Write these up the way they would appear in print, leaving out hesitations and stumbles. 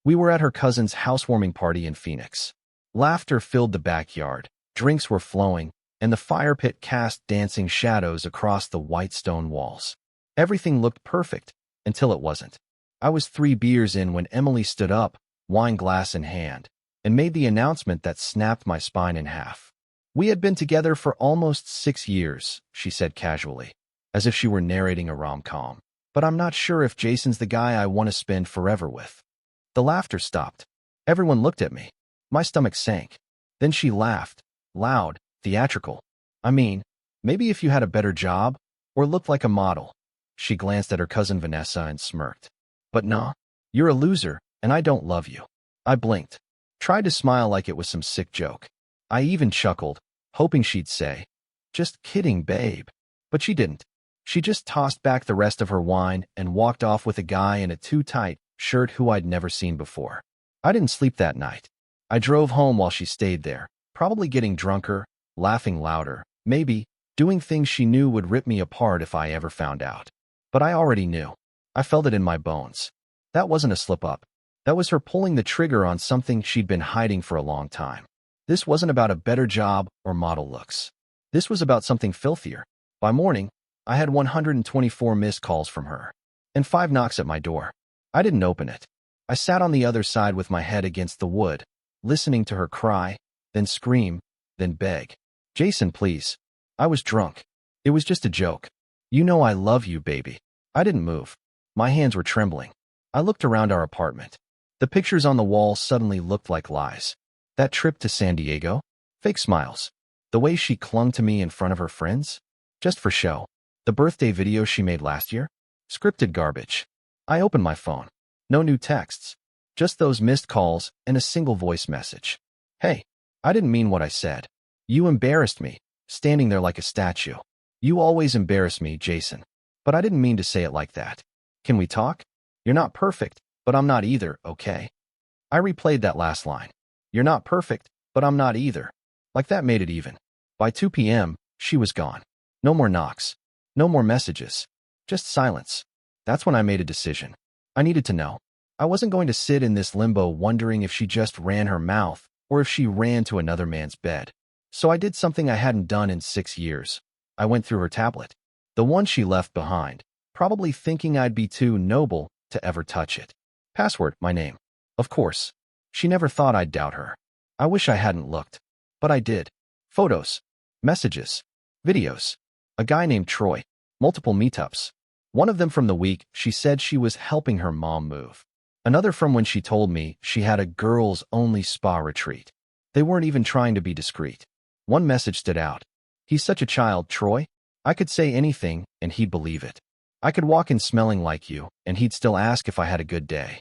We were at her cousin's housewarming party in Phoenix. Laughter filled the backyard, drinks were flowing, and the fire pit cast dancing shadows across the white stone walls. Everything looked perfect, until it wasn't. I was 3 beers in when Emily stood up, wine glass in hand, and made the announcement that snapped my spine in half. "We had been together for almost 6 years," she said casually, as if she were narrating a rom-com. "But I'm not sure if Jason's the guy I want to spend forever with." The laughter stopped. Everyone looked at me. My stomach sank. Then she laughed, loud, theatrical. "I mean, maybe if you had a better job, or looked like a model." She glanced at her cousin Vanessa and smirked. "But nah, you're a loser, and I don't love you." I blinked, tried to smile like it was some sick joke. I even chuckled, hoping she'd say, "Just kidding, babe." But she didn't. She just tossed back the rest of her wine and walked off with a guy in a too-tight shirt who I'd never seen before. I didn't sleep that night. I drove home while she stayed there, probably getting drunker, laughing louder, maybe doing things she knew would rip me apart if I ever found out. But I already knew. I felt it in my bones. That wasn't a slip-up. That was her pulling the trigger on something she'd been hiding for a long time. This wasn't about a better job or model looks. This was about something filthier. By morning, I had 124 missed calls from her, and 5 knocks at my door. I didn't open it. I sat on the other side with my head against the wood, listening to her cry, then scream, then beg. "Jason, please." I was drunk. It was just a joke. "You know I love you, baby." I didn't move. My hands were trembling. I looked around our apartment. The pictures on the wall suddenly looked like lies. That trip to San Diego? Fake smiles. The way she clung to me in front of her friends? Just for show. The birthday video she made last year? Scripted garbage. I opened my phone. No new texts. Just those missed calls and a single voice message. "Hey, I didn't mean what I said. You embarrassed me, standing there like a statue. You always embarrass me, Jason. But I didn't mean to say it like that. Can we talk? You're not perfect, but I'm not either, okay?" I replayed that last line. "You're not perfect, but I'm not either." Like that made it even. By 2 p.m., she was gone. No more knocks. No more messages. Just silence. That's when I made a decision. I needed to know. I wasn't going to sit in this limbo wondering if she just ran her mouth or if she ran to another man's bed. So I did something I hadn't done in 6 years. I went through her tablet. The one she left behind, probably thinking I'd be too noble to ever touch it. Password, my name. Of course. She never thought I'd doubt her. I wish I hadn't looked. But I did. Photos. Messages. Videos. A guy named Troy. Multiple meetups. One of them from the week she said she was helping her mom move. Another from when she told me she had a girls-only spa retreat. They weren't even trying to be discreet. One message stood out. "He's such a child, Troy. I could say anything, and he'd believe it. I could walk in smelling like you, and he'd still ask if I had a good day."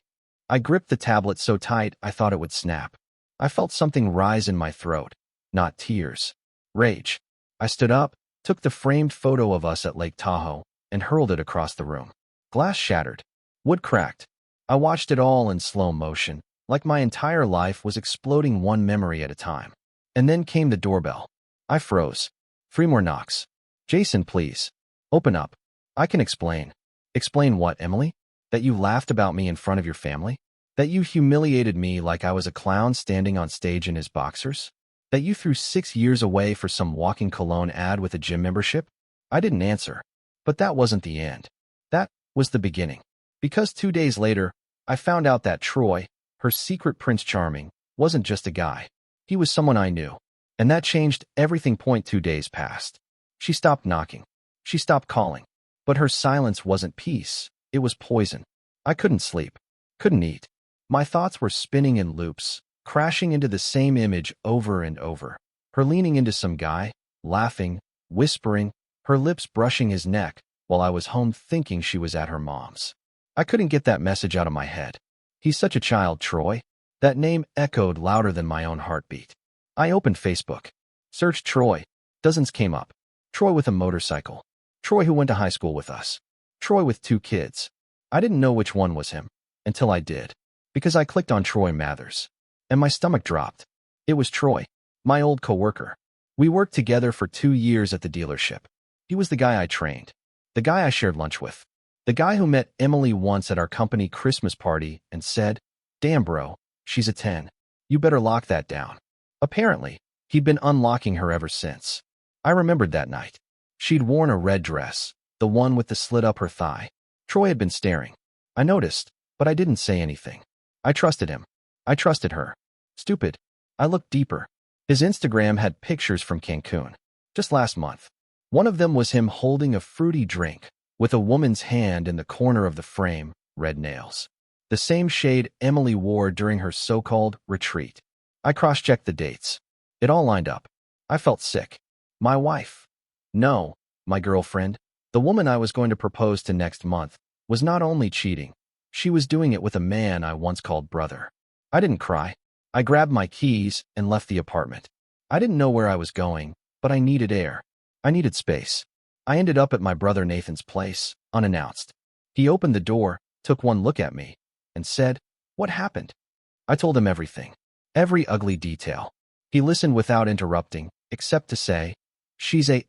I gripped the tablet so tight I thought it would snap. I felt something rise in my throat. Not tears. Rage. I stood up, took the framed photo of us at Lake Tahoe, and hurled it across the room. Glass shattered. Wood cracked. I watched it all in slow motion, like my entire life was exploding one memory at a time. And then came the doorbell. I froze. 3 more knocks. "Jason, please. Open up. I can explain." "Explain what, Emily? That you laughed about me in front of your family? That you humiliated me like I was a clown standing on stage in his boxers? That you threw 6 years away for some walking cologne ad with a gym membership?" I didn't answer. But that wasn't the end. That was the beginning. Because 2 days later, I found out that Troy, her secret Prince Charming, wasn't just a guy. He was someone I knew. And that changed everything. 2 days passed. She stopped knocking. She stopped calling. But her silence wasn't peace. It was poison. I couldn't sleep. Couldn't eat. My thoughts were spinning in loops, crashing into the same image over and over. Her leaning into some guy, laughing, whispering, her lips brushing his neck, while I was home thinking she was at her mom's. I couldn't get that message out of my head. "He's such a child, Troy." That name echoed louder than my own heartbeat. I opened Facebook. Searched Troy. Dozens came up. Troy with a motorcycle. Troy who went to high school with us. Troy with 2 kids. I didn't know which one was him, until I did. Because I clicked on Troy Mathers. And my stomach dropped. It was Troy, my old coworker. We worked together for 2 years at the dealership. He was the guy I trained. The guy I shared lunch with. The guy who met Emily once at our company Christmas party and said, Damn, bro, she's a 10. You better lock that down. Apparently, he'd been unlocking her ever since. I remembered that night. She'd worn a red dress, the one with the slit up her thigh. Troy had been staring. I noticed, but I didn't say anything. I trusted him. I trusted her. Stupid. I looked deeper. His Instagram had pictures from Cancun. Just last month. One of them was him holding a fruity drink, with a woman's hand in the corner of the frame, red nails. The same shade Emily wore during her so-called retreat. I cross-checked the dates. It all lined up. I felt sick. My wife. No, my girlfriend, the woman I was going to propose to next month, was not only cheating, she was doing it with a man I once called brother. I didn't cry. I grabbed my keys and left the apartment. I didn't know where I was going, but I needed air. I needed space. I ended up at my brother Nathan's place, unannounced. He opened the door, took one look at me, and said, "What happened?" I told him everything. Every ugly detail. He listened without interrupting, except to say, "She's a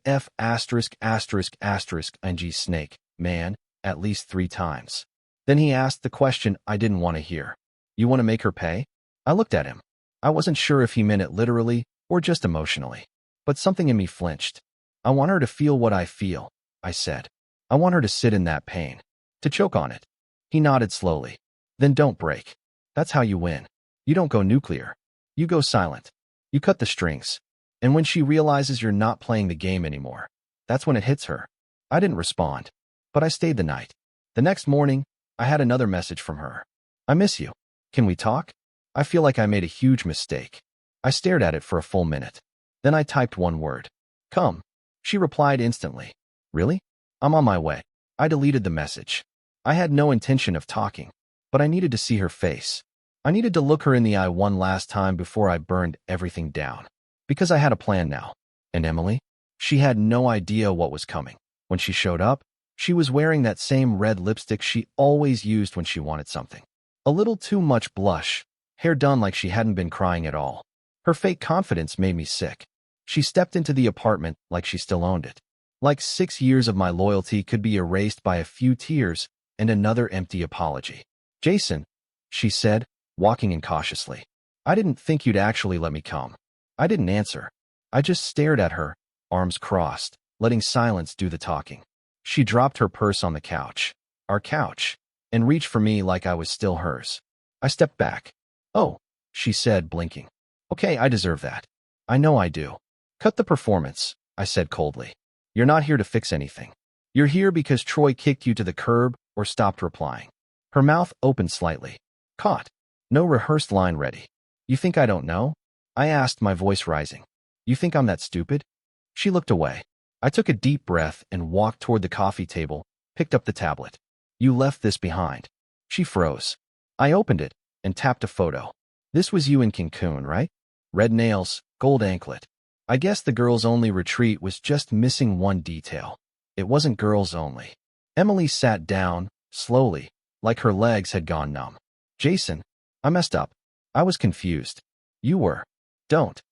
ing snake, man," at least 3 times. Then he asked the question I didn't want to hear. "You want to make her pay?" I looked at him. I wasn't sure if he meant it literally or just emotionally. But something in me flinched. "I want her to feel what I feel," I said. "I want her to sit in that pain. To choke on it." He nodded slowly. "Then don't break. That's how you win. You don't go nuclear. You go silent. You cut the strings. And when she realizes you're not playing the game anymore, that's when it hits her." I didn't respond, but I stayed the night. The next morning, I had another message from her. "I miss you. Can we talk? I feel like I made a huge mistake." I stared at it for a full minute. Then I typed one word. "Come." She replied instantly. "Really? I'm on my way." I deleted the message. I had no intention of talking, but I needed to see her face. I needed to look her in the eye one last time before I burned everything down. Because I had a plan now. And Emily? She had no idea what was coming. When she showed up, she was wearing that same red lipstick she always used when she wanted something. A little too much blush, hair done like she hadn't been crying at all. Her fake confidence made me sick. She stepped into the apartment like she still owned it. Like 6 years of my loyalty could be erased by a few tears and another empty apology. "Jason," she said, walking in cautiously. "I didn't think you'd actually let me come." I didn't answer. I just stared at her, arms crossed, letting silence do the talking. She dropped her purse on the couch, our couch, and reached for me like I was still hers. I stepped back. "Oh," she said, blinking. "Okay, I deserve that. I know I do." "Cut the performance," I said coldly. "You're not here to fix anything. You're here because Troy kicked you to the curb or stopped replying." Her mouth opened slightly. "Caught. No rehearsed line ready. You think I don't know?" I asked, my voice rising. "You think I'm that stupid?" She looked away. I took a deep breath and walked toward the coffee table, picked up the tablet. "You left this behind." She froze. I opened it and tapped a photo. "This was you in Cancun, right? Red nails, gold anklet." I guess the girls' only retreat was just missing one detail. It wasn't girls only. Emily sat down, slowly, like her legs had gone numb. "Jason, I messed up. I was confused. You were. Don't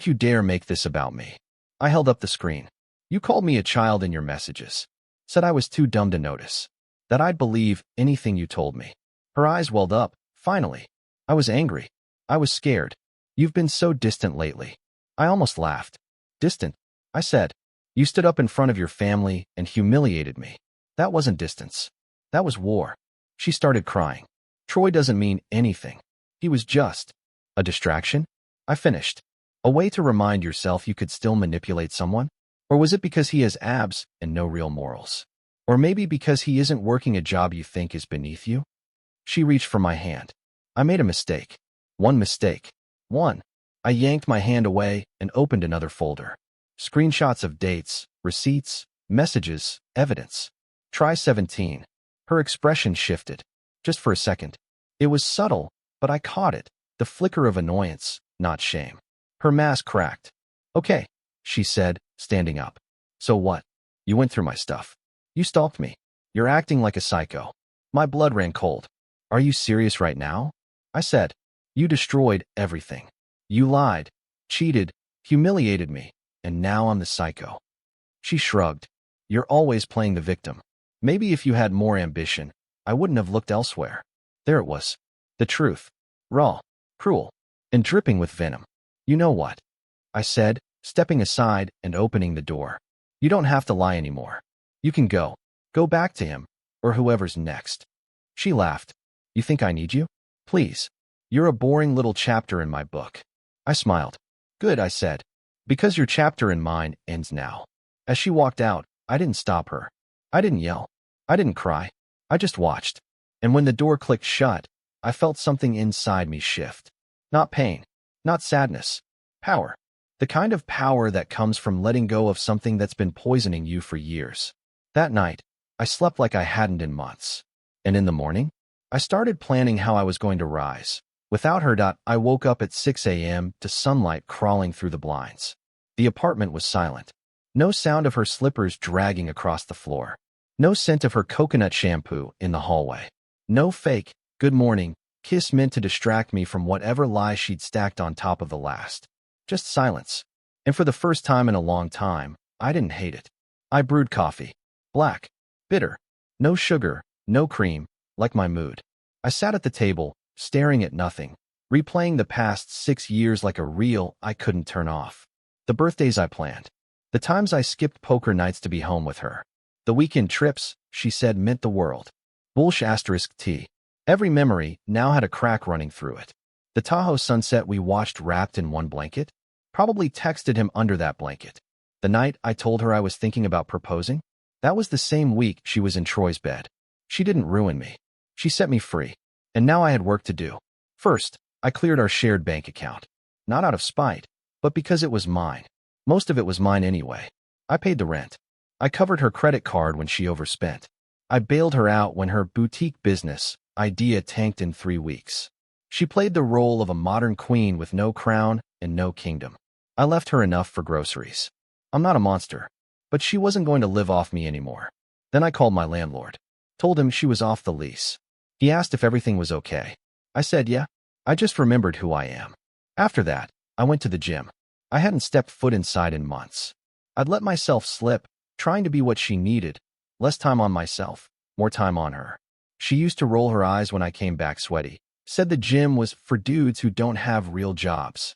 you dare make this about me." I held up the screen. "You called me a child in your messages. Said I was too dumb to notice. That I'd believe anything you told me." Her eyes welled up, finally. I was angry. I was scared. "You've been so distant lately." I almost laughed. "Distant?" I said. "You stood up in front of your family and humiliated me. That wasn't distance. That was war." She started crying. "Troy doesn't mean anything. He was just a distraction?" I finished. "A way to remind yourself you could still manipulate someone? Or was it because he has abs and no real morals? Or maybe because he isn't working a job you think is beneath you?" She reached for my hand. "I made a mistake. One mistake. One." I yanked my hand away and opened another folder. Screenshots of dates, receipts, messages, evidence. Try 17. Her expression shifted. Just for a second. It was subtle, but I caught it. The flicker of annoyance, not shame. Her mask cracked. "Okay," she said, standing up. "So what? You went through my stuff. You stalked me. You're acting like a psycho." My blood ran cold. "Are you serious right now?" I said. "You destroyed everything. You lied, cheated, humiliated me, and now I'm the psycho." She shrugged. "You're always playing the victim. Maybe if you had more ambition, I wouldn't have looked elsewhere." There it was. The truth. raw, cruel, and dripping with venom. You know what? I said, stepping aside and opening the door. You don't have to lie anymore. You can go. Go back to him, or whoever's next. She laughed. You think I need you? Please. You're a boring little chapter in my book. I smiled. Good, I said. Because your chapter in mine ends now. As she walked out, I didn't stop her. I didn't yell. I didn't cry. I just watched. And when the door clicked shut, I felt something inside me shift. Not pain. Not sadness. Power. The kind of power that comes from letting go of something that's been poisoning you for years. That night, I slept like I hadn't in months. And in the morning, I started planning how I was going to rise. Without her, I woke up at 6 a.m. to sunlight crawling through the blinds. The apartment was silent. No sound of her slippers dragging across the floor. No scent of her coconut shampoo in the hallway. No fake, good morning, kiss meant to distract me from whatever lie she'd stacked on top of the last. Just silence. And for the first time in a long time, I didn't hate it. I brewed coffee. Black. Bitter. No sugar, no cream, like my mood. I sat at the table, staring at nothing, replaying the past 6 years like a reel I couldn't turn off. The birthdays I planned. The times I skipped poker nights to be home with her. The weekend trips, she said, meant the world. *T. Every memory now had a crack running through it. The Tahoe sunset we watched wrapped in one blanket? Probably texted him under that blanket. The night I told her I was thinking about proposing? That was the same week she was in Troy's bed. She didn't ruin me. She set me free. And now I had work to do. First, I cleared our shared bank account. Not out of spite, but because it was mine. Most of it was mine anyway. I paid the rent. I covered her credit card when she overspent. I bailed her out when her boutique business idea tanked in 3 weeks. She played the role of a modern queen with no crown and no kingdom. I left her enough for groceries. I'm not a monster, but she wasn't going to live off me anymore. Then I called my landlord. Told him she was off the lease. He asked if everything was okay. I said, yeah. I just remembered who I am. After that, I went to the gym. I hadn't stepped foot inside in months. I'd let myself slip, trying to be what she needed. Less time on myself, more time on her. She used to roll her eyes when I came back sweaty. Said the gym was for dudes who don't have real jobs.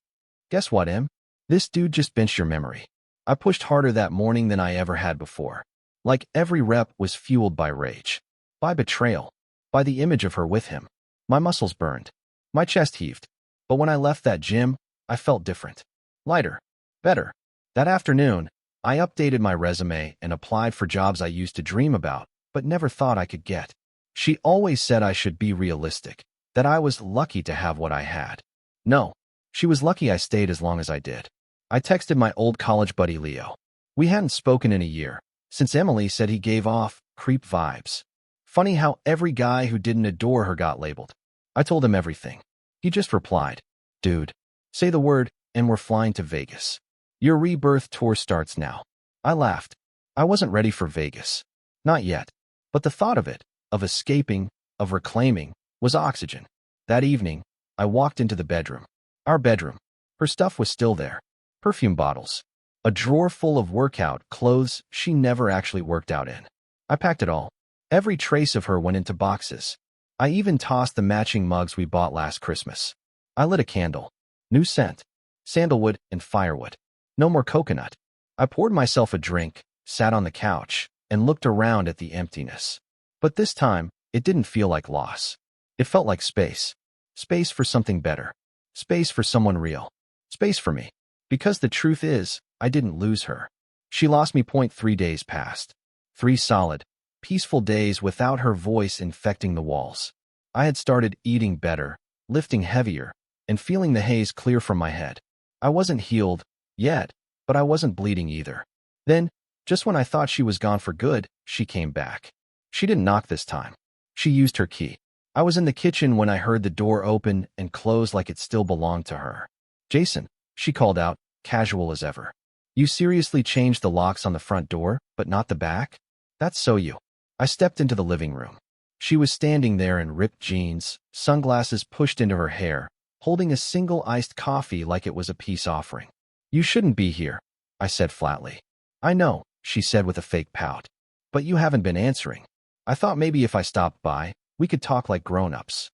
Guess what, Em? This dude just benched your memory. I pushed harder that morning than I ever had before. Like every rep was fueled by rage. By betrayal. By the image of her with him. My muscles burned. My chest heaved. But when I left that gym, I felt different. Lighter. Better. That afternoon, I updated my resume and applied for jobs I used to dream about, but never thought I could get. She always said I should be realistic, that I was lucky to have what I had. No, she was lucky I stayed as long as I did. I texted my old college buddy Leo. We hadn't spoken in a year, since Emily said he gave off creep vibes. Funny how every guy who didn't adore her got labeled. I told him everything. He just replied, dude, say the word, and we're flying to Vegas. Your rebirth tour starts now. I laughed. I wasn't ready for Vegas. Not yet. But the thought of it, of escaping, of reclaiming, was oxygen. That evening, I walked into the bedroom. Our bedroom. Her stuff was still there. Perfume bottles. A drawer full of workout clothes she never actually worked out in. I packed it all. Every trace of her went into boxes. I even tossed the matching mugs we bought last Christmas. I lit a candle. New scent. Sandalwood and firewood. No more coconut. I poured myself a drink, sat on the couch, and looked around at the emptiness. But this time, it didn't feel like loss. It felt like space. Space for something better. Space for someone real. Space for me. Because the truth is, I didn't lose her. She lost me. 3 days passed. 3 solid, peaceful days without her voice infecting the walls. I had started eating better, lifting heavier, and feeling the haze clear from my head. I wasn't healed yet, but I wasn't bleeding either. Then, just when I thought she was gone for good, she came back. She didn't knock this time. She used her key. I was in the kitchen when I heard the door open and close like it still belonged to her. Jason, she called out, casual as ever. You seriously changed the locks on the front door, but not the back? That's so you. I stepped into the living room. She was standing there in ripped jeans, sunglasses pushed into her hair, holding a single iced coffee like it was a peace offering. You shouldn't be here, I said flatly. I know, she said with a fake pout. But you haven't been answering. I thought maybe if I stopped by, we could talk like grown-ups.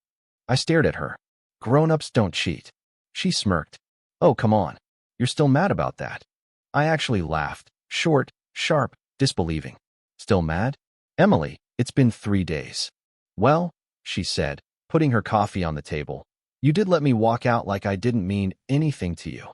I stared at her. Grown-ups don't cheat. She smirked. Oh, come on. You're still mad about that? I actually laughed, short, sharp, disbelieving. Still mad? Emily, it's been 3 days. Well, she said, putting her coffee on the table, you did let me walk out like I didn't mean anything to you.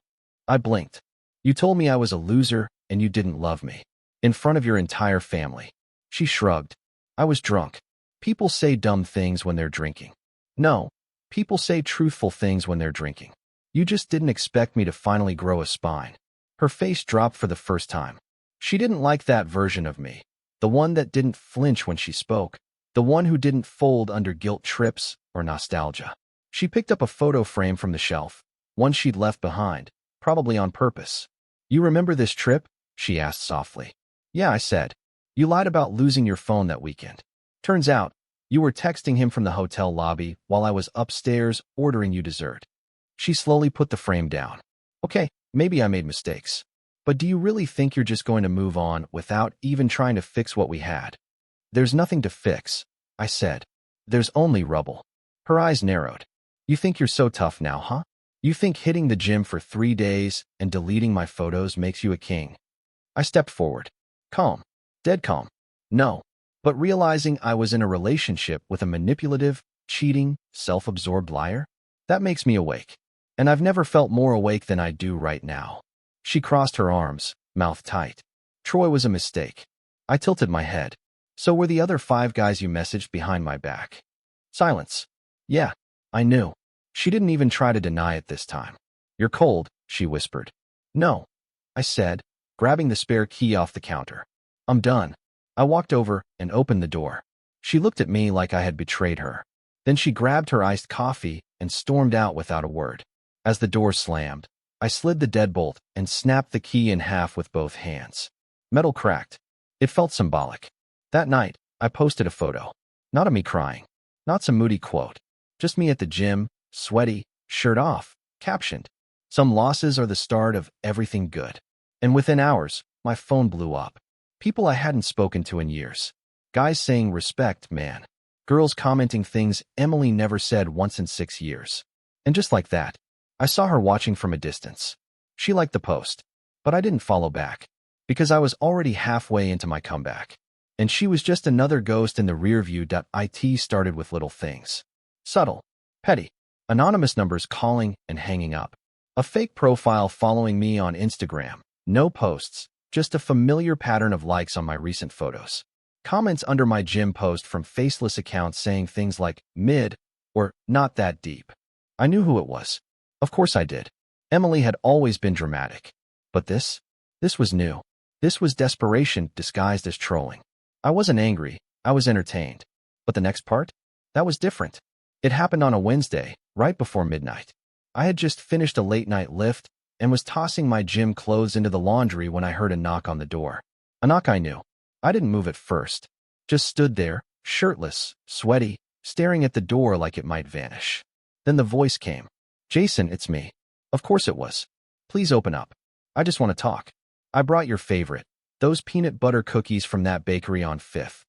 I blinked. You told me I was a loser and you didn't love me. In front of your entire family. She shrugged. I was drunk. People say dumb things when they're drinking. No, people say truthful things when they're drinking. You just didn't expect me to finally grow a spine. Her face dropped for the first time. She didn't like that version of me. The one that didn't flinch when she spoke. The one who didn't fold under guilt trips or nostalgia. She picked up a photo frame from the shelf, one she'd left behind, probably on purpose. You remember this trip? She asked softly. Yeah, I said. You lied about losing your phone that weekend. Turns out, you were texting him from the hotel lobby while I was upstairs ordering you dessert. She slowly put the frame down. Okay, maybe I made mistakes. But do you really think you're just going to move on without even trying to fix what we had? There's nothing to fix, I said. There's only rubble. Her eyes narrowed. You think you're so tough now, huh? You think hitting the gym for 3 days and deleting my photos makes you a king? I stepped forward. Calm. Dead calm. No. But realizing I was in a relationship with a manipulative, cheating, self-absorbed liar? That makes me awake. And I've never felt more awake than I do right now. She crossed her arms, mouth tight. Troy was a mistake. I tilted my head. So were the other 5 guys you messaged behind my back? Silence. Yeah, I knew. She didn't even try to deny it this time. You're cold, she whispered. No, I said, grabbing the spare key off the counter. I'm done. I walked over and opened the door. She looked at me like I had betrayed her. Then she grabbed her iced coffee and stormed out without a word. As the door slammed, I slid the deadbolt and snapped the key in half with both hands. Metal cracked. It felt symbolic. That night, I posted a photo. Not of me crying. Not some moody quote. Just me at the gym, sweaty, shirt off, captioned, "Some losses are the start of everything good." And within hours, my phone blew up. People I hadn't spoken to in years. Guys saying respect, man. Girls commenting things Emily never said once in 6 years. And just like that, I saw her watching from a distance. She liked the post, but I didn't follow back, because I was already halfway into my comeback. And she was just another ghost in the rearview. It started with little things. Subtle, petty, anonymous numbers calling and hanging up. A fake profile following me on Instagram. No posts, just a familiar pattern of likes on my recent photos. Comments under my gym post from faceless accounts saying things like mid or not that deep. I knew who it was. Of course I did. Emily had always been dramatic. But this was new. This was desperation disguised as trolling. I wasn't angry. I was entertained. But the next part? That was different. It happened on a Wednesday, right before midnight. I had just finished a late-night lift and was tossing my gym clothes into the laundry when I heard a knock on the door. A knock I knew. I didn't move at first. Just stood there, shirtless, sweaty, staring at the door like it might vanish. Then the voice came. Jason, it's me. Of course it was. Please open up. I just want to talk. I brought your favorite. Those peanut butter cookies from that bakery on 5th.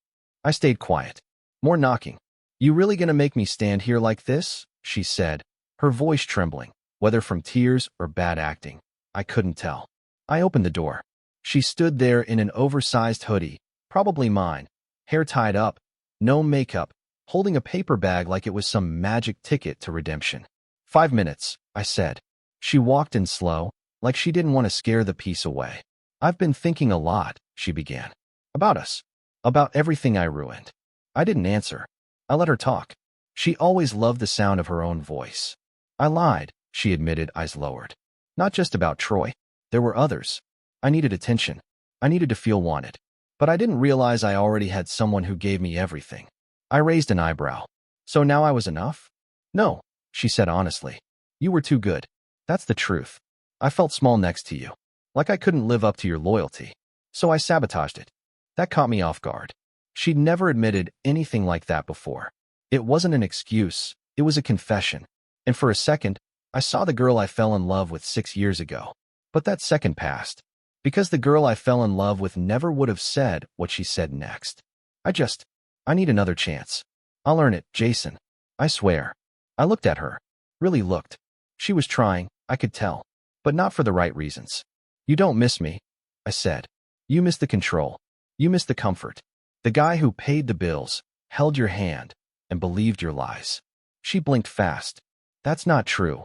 I stayed quiet. More knocking. You really gonna make me stand here like this? She said, her voice trembling, whether from tears or bad acting. I couldn't tell. I opened the door. She stood there in an oversized hoodie, probably mine, hair tied up, no makeup, holding a paper bag like it was some magic ticket to redemption. 5 minutes, I said. She walked in slow, like she didn't want to scare the peace away. I've been thinking a lot, she began. About us. About everything I ruined. I didn't answer. I let her talk. She always loved the sound of her own voice. I lied, she admitted, eyes lowered. Not just about Troy. There were others. I needed attention. I needed to feel wanted. But I didn't realize I already had someone who gave me everything. I raised an eyebrow. So now I was enough? No, she said honestly. You were too good. That's the truth. I felt small next to you. Like I couldn't live up to your loyalty. So I sabotaged it. That caught me off guard. She'd never admitted anything like that before. It wasn't an excuse. It was a confession. And for a second, I saw the girl I fell in love with 6 years ago. But that second passed. Because the girl I fell in love with never would have said what she said next. I need another chance. I'll earn it, Jason. I swear. I looked at her. really looked. She was trying, I could tell, but not for the right reasons. You don't miss me, I said. You miss the control. You miss the comfort. The guy who paid the bills, held your hand, and believed your lies. She blinked fast. That's not true.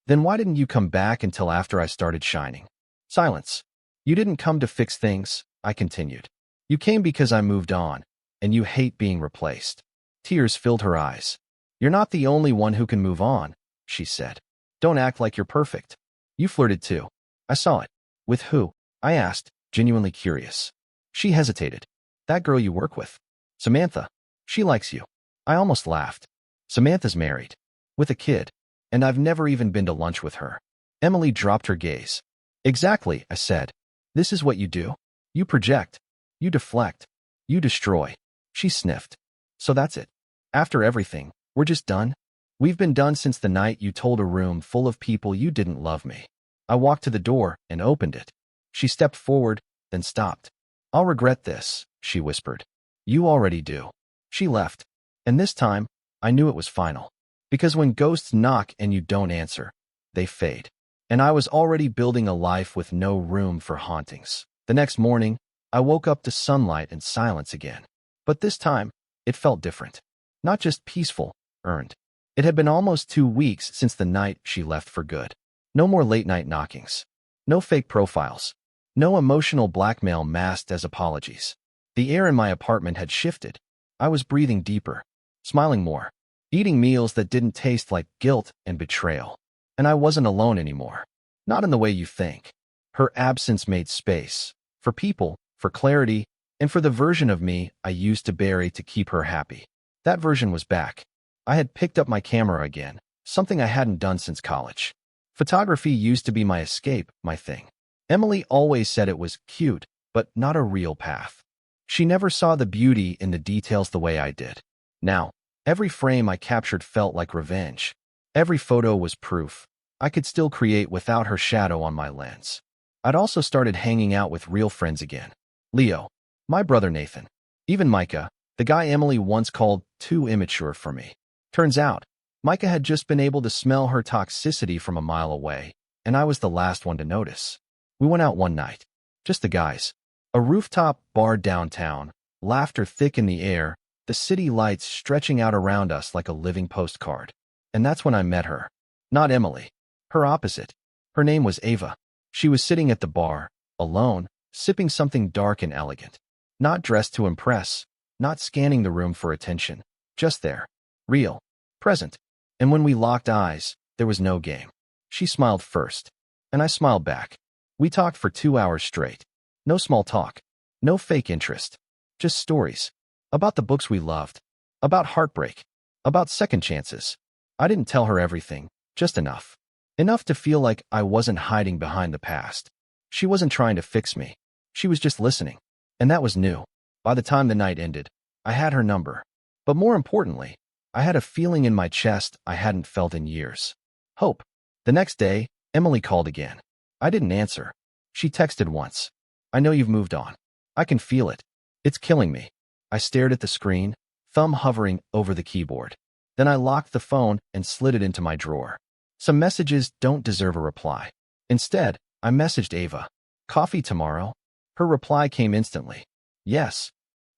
Then why didn't you come back until after I started shining? Silence. You didn't come to fix things, I continued. You came because I moved on, and you hate being replaced. Tears filled her eyes. You're not the only one who can move on, she said. Don't act like you're perfect. You flirted too. I saw it. With who? I asked, genuinely curious. She hesitated. That girl you work with. Samantha. She likes you. I almost laughed. Samantha's married. With a kid. And I've never even been to lunch with her. Emily dropped her gaze. Exactly, I said. This is what you do. You project. You deflect. You destroy. She sniffed. So that's it. After everything, we're just done? We've been done since the night you told a room full of people you didn't love me. I walked to the door and opened it. She stepped forward, then stopped. I'll regret this, she whispered. You already do. She left. And this time, I knew it was final. Because when ghosts knock and you don't answer, they fade. And I was already building a life with no room for hauntings. The next morning, I woke up to sunlight and silence again. But this time, it felt different. Not just peaceful, earned. It had been almost 2 weeks since the night she left for good. No more late-night knockings. No fake profiles. No emotional blackmail masked as apologies. The air in my apartment had shifted. I was breathing deeper, smiling more, eating meals that didn't taste like guilt and betrayal. And I wasn't alone anymore. Not in the way you think. Her absence made space. For people, for clarity, and for the version of me I used to bury to keep her happy. That version was back. I had picked up my camera again, something I hadn't done since college. Photography used to be my escape, my thing. Emily always said it was cute, but not a real path. She never saw the beauty in the details the way I did. Now, every frame I captured felt like revenge. Every photo was proof. I could still create without her shadow on my lens. I'd also started hanging out with real friends again. Leo, my brother Nathan, even Micah, the guy Emily once called too immature for me. Turns out, Micah had just been able to smell her toxicity from a mile away, and I was the last one to notice. We went out one night. Just the guys. A rooftop bar downtown, laughter thick in the air, the city lights stretching out around us like a living postcard. And that's when I met her. Not Emily. Her opposite. Her name was Ava. She was sitting at the bar, alone, sipping something dark and elegant. Not dressed to impress, not scanning the room for attention. Just there. Real. Present. And when we locked eyes, there was no game. She smiled first. And I smiled back. We talked for 2 hours straight. No small talk. No fake interest. Just stories. About the books we loved. About heartbreak. About second chances. I didn't tell her everything, just enough. Enough to feel like I wasn't hiding behind the past. She wasn't trying to fix me. She was just listening. And that was new. By the time the night ended, I had her number. But more importantly, I had a feeling in my chest I hadn't felt in years. Hope. The next day, Emily called again. I didn't answer. She texted once. I know you've moved on. I can feel it. It's killing me. I stared at the screen, thumb hovering over the keyboard. Then I locked the phone and slid it into my drawer. Some messages don't deserve a reply. Instead, I messaged Ava. Coffee tomorrow? Her reply came instantly. Yes.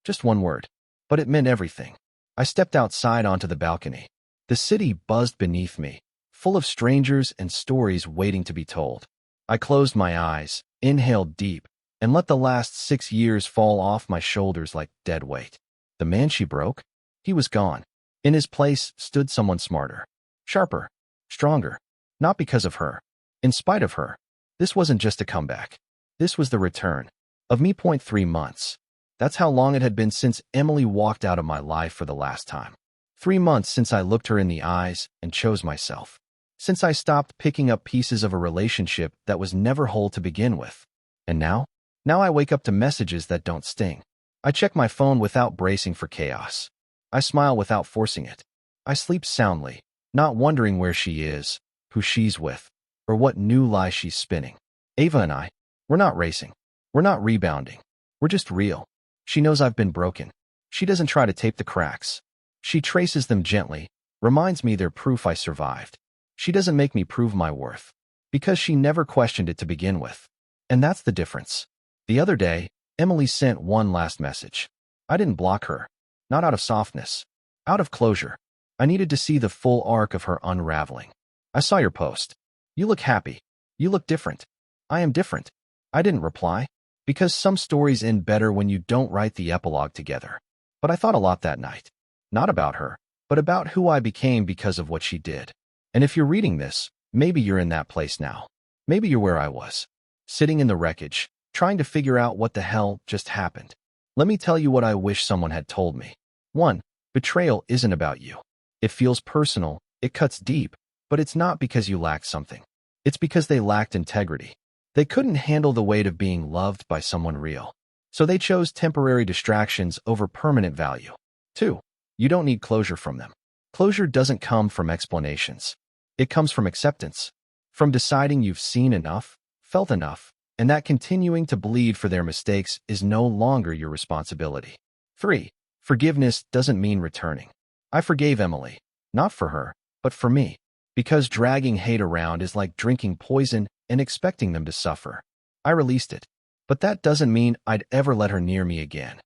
Just one word. But it meant everything. I stepped outside onto the balcony. The city buzzed beneath me, full of strangers and stories waiting to be told. I closed my eyes, inhaled deep, and let the last 6 years fall off my shoulders like dead weight. The man she broke? He was gone. In his place stood someone smarter, sharper, stronger. Not because of her. In spite of her. This wasn't just a comeback. This was the return. Of me. 3 months. That's how long it had been since Emily walked out of my life for the last time. 3 months since I looked her in the eyes and chose myself. Since I stopped picking up pieces of a relationship that was never whole to begin with. And now? Now I wake up to messages that don't sting. I check my phone without bracing for chaos. I smile without forcing it. I sleep soundly, not wondering where she is, who she's with, or what new lie she's spinning. Ava and I, we're not racing. We're not rebounding. We're just real. She knows I've been broken. She doesn't try to tape the cracks. She traces them gently, reminds me they're proof I survived. She doesn't make me prove my worth, because she never questioned it to begin with. And that's the difference. The other day, Emily sent one last message. I didn't block her, not out of softness, out of closure. I needed to see the full arc of her unraveling. I saw your post. You look happy. You look different. I am different. I didn't reply, because some stories end better when you don't write the epilogue together. But I thought a lot that night. Not about her, but about who I became because of what she did. And if you're reading this, maybe you're in that place now. Maybe you're where I was, sitting in the wreckage, trying to figure out what the hell just happened. Let me tell you what I wish someone had told me. 1. Betrayal isn't about you. It feels personal, it cuts deep, but it's not because you lacked something. It's because they lacked integrity. They couldn't handle the weight of being loved by someone real. So they chose temporary distractions over permanent value. 2. You don't need closure from them. Closure doesn't come from explanations. It comes from acceptance. From deciding you've seen enough, felt enough, and that continuing to bleed for their mistakes is no longer your responsibility. 3. Forgiveness doesn't mean returning. I forgave Emily, not for her, but for me, because dragging hate around is like drinking poison and expecting them to suffer. I released it, but that doesn't mean I'd ever let her near me again.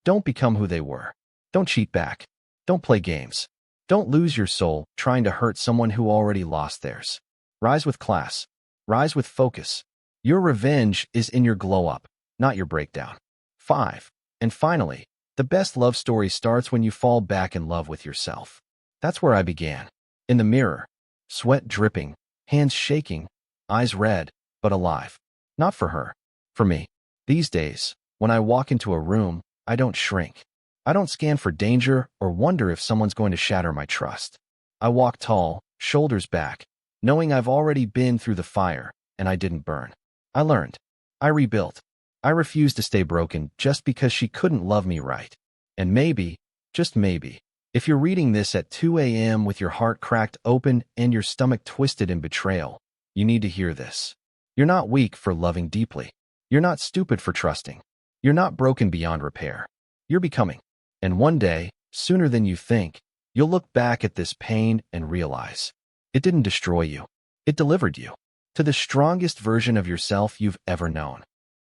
Don't become who they were. Don't cheat back. Don't play games. Don't lose your soul trying to hurt someone who already lost theirs. Rise with class. Rise with focus. Your revenge is in your glow-up, not your breakdown. 5. And finally, the best love story starts when you fall back in love with yourself. That's where I began. In the mirror, sweat dripping, hands shaking, eyes red, but alive. Not for her, for me. These days, when I walk into a room, I don't shrink. I don't scan for danger or wonder if someone's going to shatter my trust. I walk tall, shoulders back, knowing I've already been through the fire, and I didn't burn. I learned. I rebuilt. I refused to stay broken just because she couldn't love me right. And maybe, just maybe, if you're reading this at 2 a.m. with your heart cracked open and your stomach twisted in betrayal, you need to hear this. You're not weak for loving deeply. You're not stupid for trusting. You're not broken beyond repair. You're becoming. And one day, sooner than you think, you'll look back at this pain and realize it didn't destroy you. It delivered you to the strongest version of yourself you've ever known.